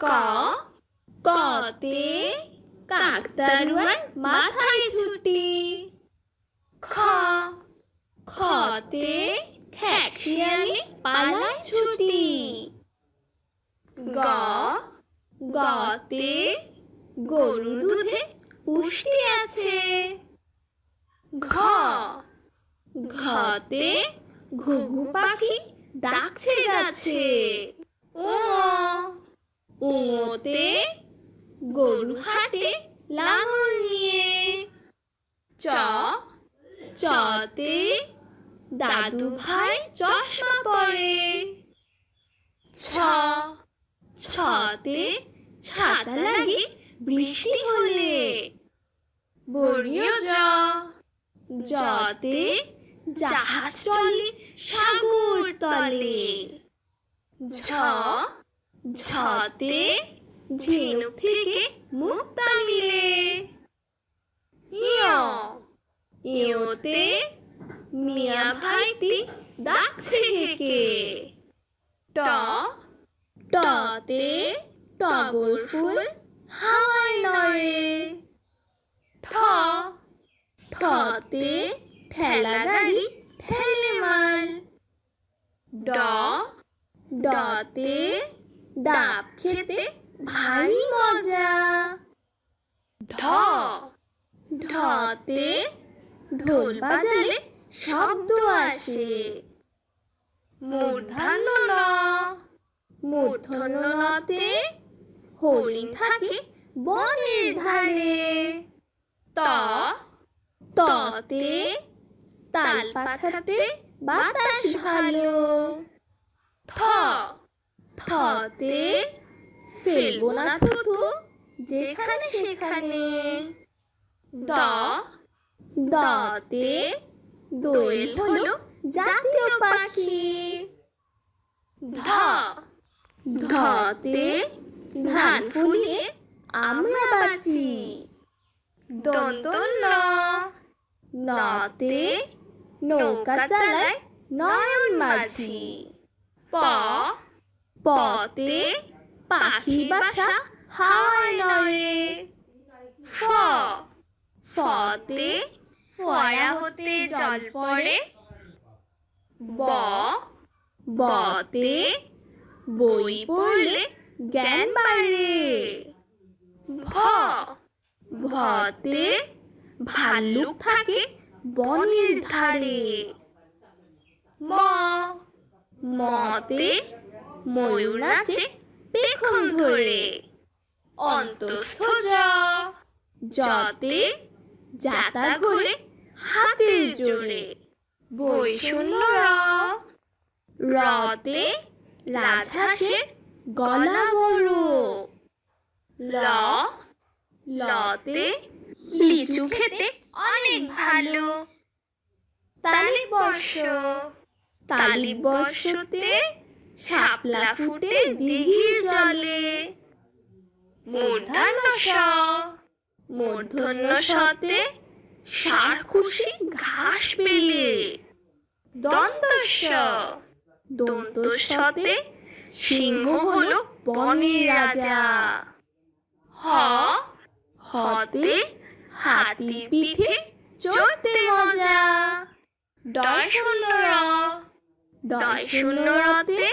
ক কতে কাকতাড়ুয়ার মাথায় ছুটি। খ খতে খ্যাকশিয়ালে পালায় ছুটি। গ গতে গরুর দুধে পুষ্টি আছে। ঘ ঘতে ঘুঘু পাখি ডাকছে গাছে। ও ওতে গরু হাটে লাঙল নিয়ে। চ চতে দাদু ভাই চশমা পরে। ছ ছতে ছাতা লাগে বৃষ্টি হলে। বর্গীয় জ জতে জাহাজ চলে সাগর তলে। ঝ ঝতে ঝিনুক থেকে মুক্তা মিলে। ইয় ইয়তে মিয়া ভাইটি ডাকছে হেঁকে। ট টতে টগর ফুল হাওয়ায় নড়ে। ঠ ঠতে ঠেলা গাড়ি ঠেলে মাল। ড ডতে ডাব খেতে ভারী মজা। ঢ ঢতে ঢোল বাজালে শব্দ আসে। মূর্ধন্য ন মূর্ধন্য নতে হরিণ থাকে বনের ধারে। ত ততে তাল পাখাতে বাতাস ভালো। থ থতে ফেলবো না থুথু যেখানে সেখানে। দ দতে দোয়েল হলো জাতীয় পাখি। ধ ধতে ধান ফুলিয়ে আমরা বাঁচি। দন্ত ন নতে নৌকা চালায় নয়ন মাঝি। প পতে পাখি বাসা হাওয়ায় নড়ে। ফ ফতে ফোয়ারা হতে জল পড়ে। ব বতে বই পড়লে জ্ঞান বাড়ে। ভ ভতে ভাল্লুক থাকে বনের ধারে। ম মতে ময়ূর নাচে পেখম ধরে। অন্তস্থ জ জতে যাতা ঘোরে হাতের জোরে। বৈষণ্য র রতে রাজহাঁসের গলা বড়। ল লতে লিচু খেতে অনেক ভালো। তালিবর্ষ তালিবর্ষতে শাপলা ফুটে দিঘির জলে। মূর্ধন্য স মূর্ধন্য সতে ষাঁড় খুশি ঘাস পেলে। দন্ত স দন্ত সতে সিংহ হলো বনের রাজা। হ হতে হাতির পিঠে চড়তে মজা। ডয় শূন্য র ডয় শূন্য রতে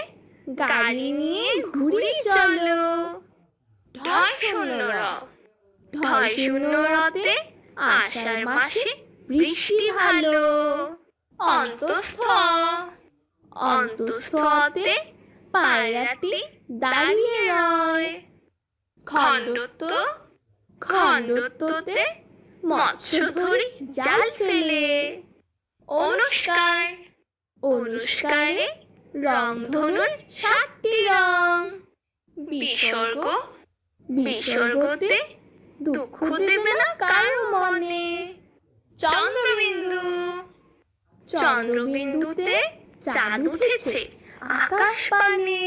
গাড়ি নিয়ে ঘুরি চলো। ঢয় শূন্য র ঢয় শূন্য রতে আষাঢ় মাসে বৃষ্টি ভালো। অন্তস্থ অন্তস্থতে পায়রাটি দাঁড়িয়ে রয়। খণ্ডত খণ্ডততে মৎস্য ধরি জাল ফেলে। অনুষ্কার অনুষ্কারে রংধনুর 7টি রং। বিসর্গ বিসর্গতে দুঃখ দেবে না কারো মনে। চন্দ্রবিন্দু চন্দ্রবিন্দুতে চাঁদ উঠেছে আকাশ পানে।